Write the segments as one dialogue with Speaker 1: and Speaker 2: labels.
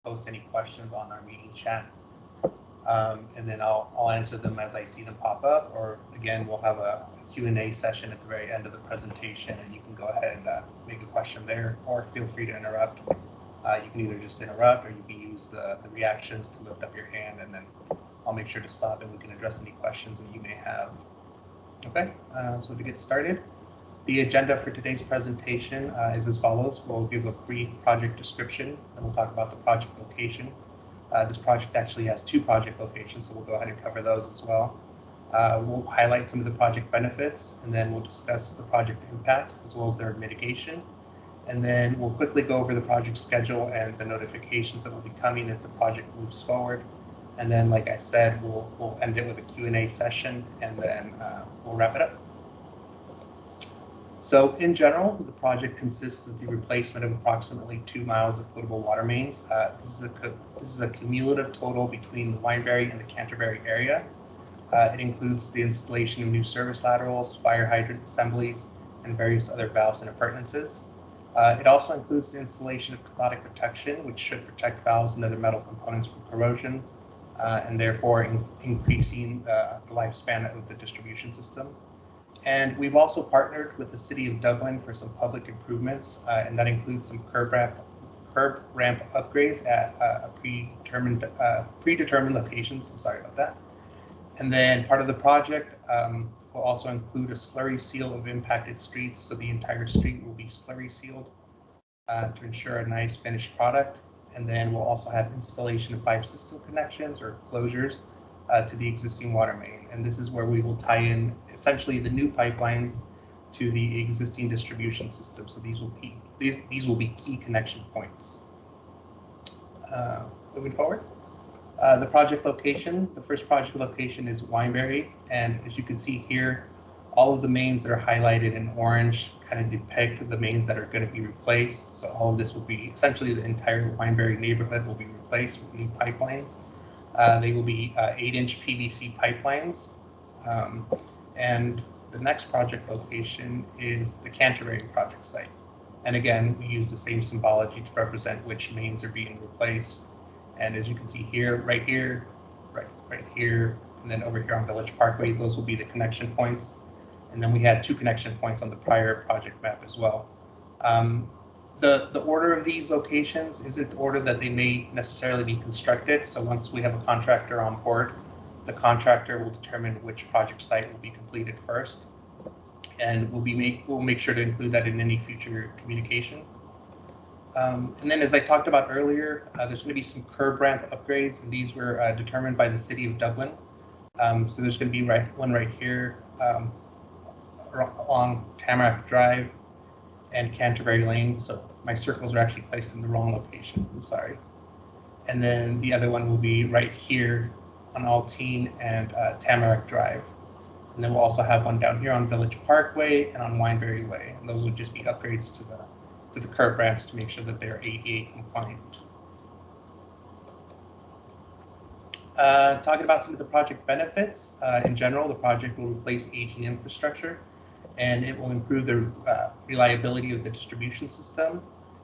Speaker 1: post any questions on our meeting chat. And then I'll answer them as I see them pop up, or again, we'll have a Q&A session at the very end of the presentation, and you can go ahead and make a question there, or feel free to interrupt. You can either just interrupt, or you can use the reactions to lift up your hand, and then I'll make sure to stop and we can address any questions that you may have. Okay, so to get started, the agenda for today's presentation is as follows. We'll give a brief project description, and we'll talk about the project location. This project actually has 2 project locations, so we'll go ahead and cover those as well. We'll highlight some of the project benefits, and then we'll discuss the project impacts as well as their mitigation. And then we'll quickly go over the project schedule and the notifications that will be coming as the project moves forward. And then, like I said, we'll end it with a Q&A session, and then we'll wrap it up. So in general, the project consists of the replacement of approximately 2 miles of potable water mains. This is a cumulative total between the Wineberry and the Canterbury area. It includes the installation of new service laterals, fire hydrant assemblies, and various other valves and appurtenances. It also includes the installation of cathodic protection, which should protect valves and other metal components from corrosion, and therefore increasing the lifespan of the distribution system. And we've also partnered with the City of Dublin for some public improvements, and that includes some curb ramp upgrades at predetermined locations. I'm sorry about that. And then part of the project will also include a slurry seal of impacted streets, so the entire street will be slurry sealed to ensure a nice finished product. And then we'll also have installation of 5 system connections or closures to the existing water main. And this is where we will tie in essentially the new pipelines to the existing distribution system. So these will be key connection points. Moving forward, the project location. The first project location is Wineberry, and as you can see here, all of the mains that are highlighted in orange kind of depict the mains that are going to be replaced. So all of this will be essentially the entire Wineberry neighborhood will be replaced with new pipelines. They will be 8-inch PVC pipelines. And the next project location is the Canterbury project site. And again, we use the same symbology to represent which mains are being replaced. And as you can see here, right here, right here, and then over here on Village Parkway, those will be the connection points. And then we had 2 connection points on the prior project map as well. The order of these locations isn't the order that they may necessarily be constructed. So once we have a contractor on board, the contractor will determine which project site will be completed first, and we'll make sure to include that in any future communication. And then, as I talked about earlier, there's going to be some curb ramp upgrades, and these were determined by the City of Dublin. So there's going to be one right here along Tamarack Drive and Canterbury Lane. So my circles are actually placed in the wrong location. I'm sorry. And then the other one will be right here on Altine and Tamarack Drive. And then we'll also have one down here on Village Parkway and on Wineberry Way. And those would just be upgrades to the curb ramps to make sure that they're ADA compliant. Talking about some of the project benefits, in general, the project will replace aging infrastructure, and it will improve the reliability of the distribution system.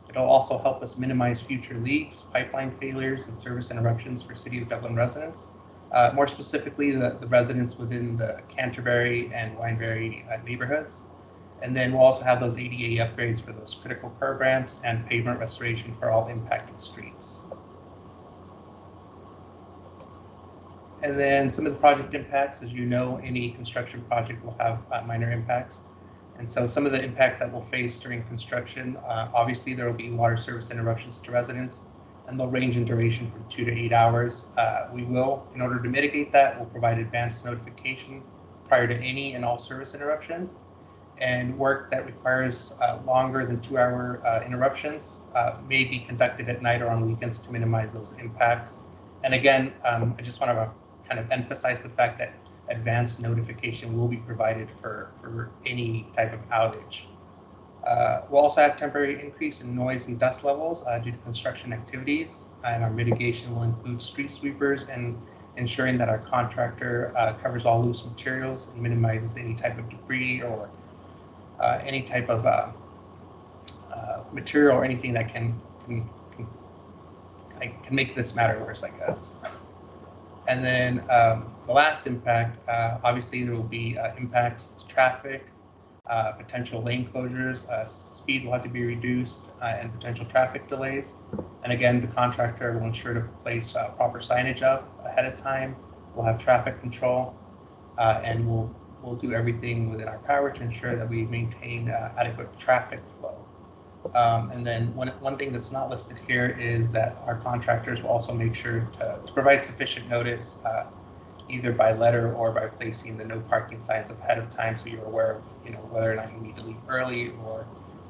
Speaker 1: It'll also help us minimize future leaks, pipeline failures, and service interruptions for City of Dublin residents. More specifically, the residents within the Canterbury and Wineberry neighborhoods. And then we'll also have those ADA upgrades for those critical curb ramps and pavement restoration for all impacted streets. And then some of the project impacts, as you know, any construction project will have minor impacts. And so some of the impacts that we'll face during construction, obviously there will be water service interruptions to residents, and they'll range in duration from 2 to 8 hours. We will, in order to mitigate that, we'll provide advanced notification prior to any and all service interruptions. And work that requires longer than 2-hour interruptions may be conducted at night or on weekends to minimize those impacts. And again, I just want to kind of emphasize the fact that advanced notification will be provided for any type of outage. We'll also have temporary increase in noise and dust levels due to construction activities, and our mitigation will include street sweepers and ensuring that our contractor covers all loose materials and minimizes any type of debris or any type of material or anything that can I can make this matter worse, I guess. And then the last impact, obviously there will be impacts to traffic, potential lane closures, speed will have to be reduced, and potential traffic delays. And again, the contractor will ensure to place proper signage up ahead of time. We'll have traffic control, and we'll do everything within our power to ensure that we maintain adequate traffic flow. And then one thing that's not listed here is that our contractors will also make sure to provide sufficient notice, either by letter or by placing the no parking signs ahead of time, so you're aware of whether or not you need to leave early, or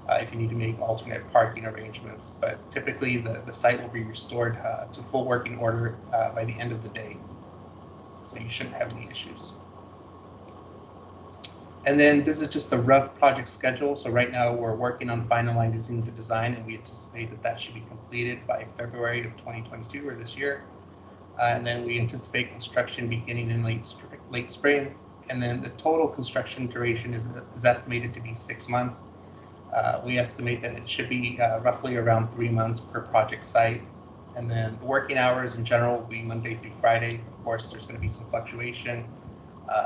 Speaker 1: if you need to make alternate parking arrangements. But typically the site will be restored to full working order by the end of the day, so you shouldn't have any issues. And then this is just a rough project schedule. So right now we're working on finalizing the design, and we anticipate that should be completed by February of 2022, or this year. And then we anticipate construction beginning in late spring. And then the total construction duration is estimated to be 6 months. We estimate that it should be roughly around 3 months per project site. And then the working hours in general will be Monday through Friday. Of course, there's going to be some fluctuation.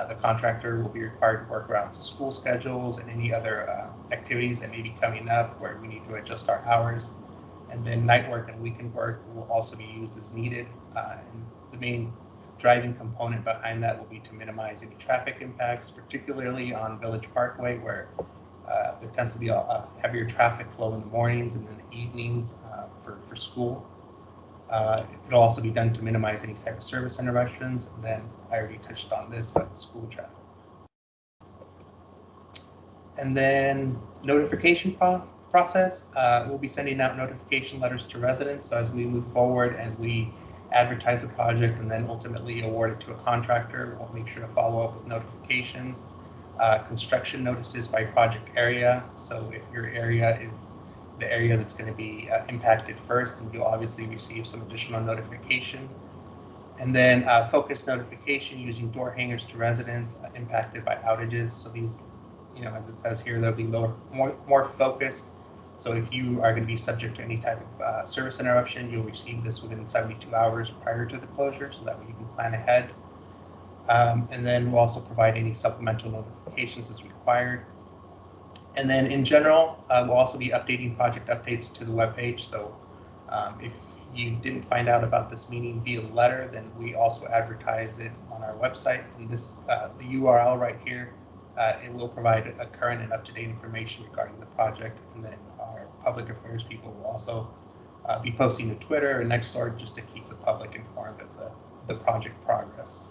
Speaker 1: The contractor will be required to work around school schedules and any other activities that may be coming up where we need to adjust our hours. And then night work and weekend work will also be used as needed. And the main driving component behind that will be to minimize any traffic impacts, particularly on Village Parkway, where there tends to be a heavier traffic flow in the mornings and in the evenings for school. It'll also be done to minimize any type of service interruptions. And then I already touched on this, but school traffic. And then notification process. We'll be sending out notification letters to residents. So as we move forward and we advertise a project and then ultimately award it to a contractor, we'll make sure to follow up with notifications. Construction notices by project area. So if your area is the area that's going to be impacted first, and you'll obviously receive some additional notification. And then focused notification using door hangers to residents impacted by outages. So these, as it says here, they'll be more focused. So if you are going to be subject to any type of service interruption, you'll receive this within 72 hours prior to the closure, so that way you can plan ahead. And then we'll also provide any supplemental notifications as required. And then in general, we'll also be updating project updates to the webpage. So if you didn't find out about this meeting via letter, then we also advertise it on our website. And this, the URL right here, it will provide a current and up-to-date information regarding the project. And then our public affairs people will also be posting to Twitter and Nextdoor just to keep the public informed of the project progress.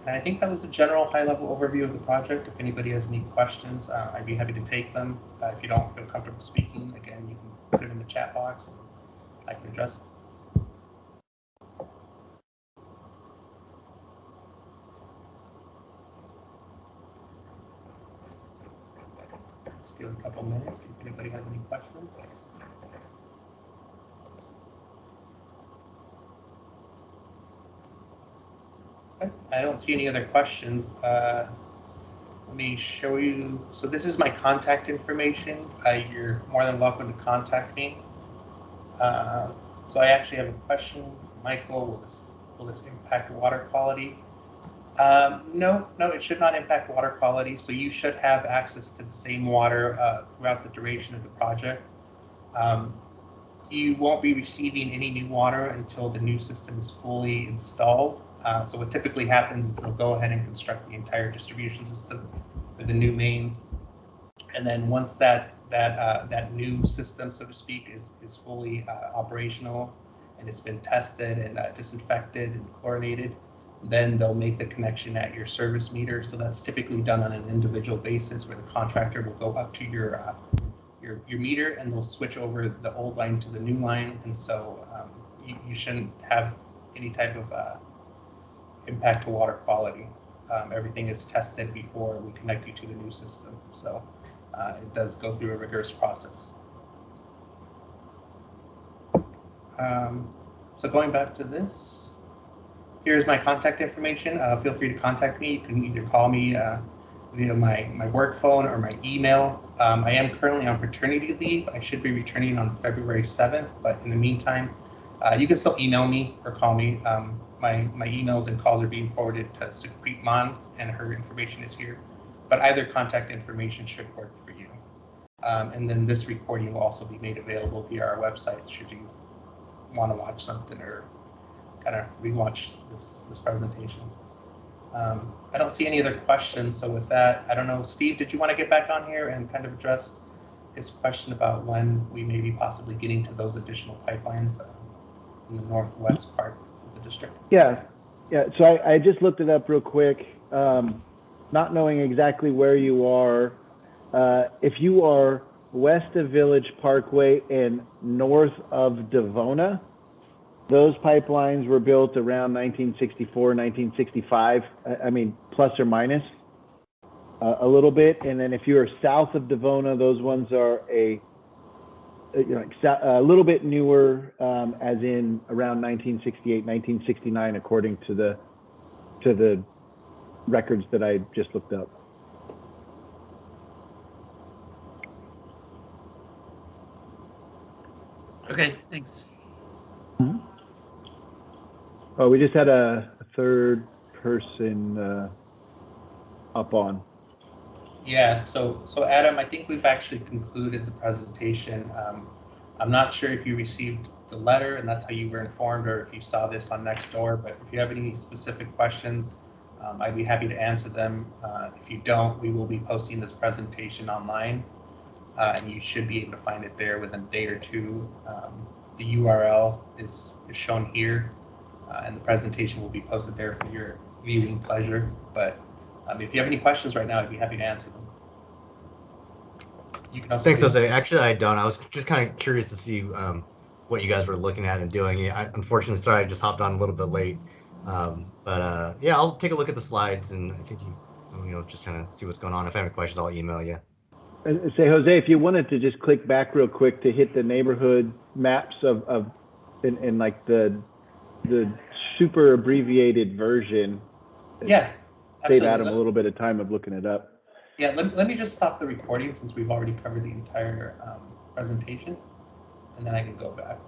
Speaker 1: And I think that was a general high-level overview of the project. If anybody has any questions, I'd be happy to take them. If you don't feel comfortable speaking, again, you can put it in the chat box and I can address it. Just give it a couple minutes, see if anybody has any questions. Okay. I don't see any other questions. Let me show you. So this is my contact information. You're more than welcome to contact me. So I actually have a question for Michael. Will this impact water quality? No, it should not impact water quality. So you should have access to the same water throughout the duration of the project. You won't be receiving any new water until the new system is fully installed. So what typically happens is they'll go ahead and construct the entire distribution system with the new mains, and then once that new system, so to speak, is fully operational and it's been tested and disinfected and chlorinated, then they'll make the connection at your service meter. So that's typically done on an individual basis, where the contractor will go up to your meter and they'll switch over the old line to the new line, and so you shouldn't have any type of impact to water quality. Everything is tested before we connect you to the new system, so it does go through a rigorous process. So going back to this, here's my contact information. Feel free to contact me. You can either call me via my work phone or my email. I am currently on paternity leave. I should be returning on February 7th, but in the meantime, you can still email me or call me. My emails and calls are being forwarded to Sukhpreet Mann, and her information is here. But either contact information should work for you. And then this recording will also be made available via our website should you want to watch something or kind of rewatch this presentation. I don't see any other questions, so with that, I don't know, Steve, did you want to get back on here and kind of address his question about when we may be possibly getting to those additional pipelines in the northwest part of the district?
Speaker 2: Yeah. So I just looked it up real quick, not knowing exactly where you are. If you are west of Village Parkway and north of Devona, those pipelines were built around 1964, 1965. I mean, plus or minus a little bit. And then if you are south of Devona, those ones are a little bit newer, as in around 1968, 1969, according to the records that I just looked up.
Speaker 3: Okay, thanks.
Speaker 2: Mm-hmm. Oh, we just had a third person up on.
Speaker 1: Yeah, so Adam, I think we've actually concluded the presentation. I'm not sure if you received the letter and that's how you were informed, or if you saw this on Nextdoor, but if you have any specific questions, I'd be happy to answer them. If you don't, we will be posting this presentation online, and you should be able to find it there within a day or two. The URL is shown here, and the presentation will be posted there for your viewing pleasure. But if you have any questions right now, I'd be happy to answer them. You can also
Speaker 4: Thanks, Jose. Actually, I don't. I was just kind of curious to see what you guys were looking at and doing. Unfortunately, sorry, I just hopped on a little bit late. But yeah, I'll take a look at the slides, and I think you just kind of see what's going on. If I have any questions, I'll email you.
Speaker 2: Say, Jose, if you wanted to just click back real quick to hit the neighborhood maps in like the super abbreviated version.
Speaker 1: Yeah.
Speaker 2: Save Adam a little bit of time of looking it up.
Speaker 1: Yeah, let me just stop the recording since we've already covered the entire presentation, and then I can go back.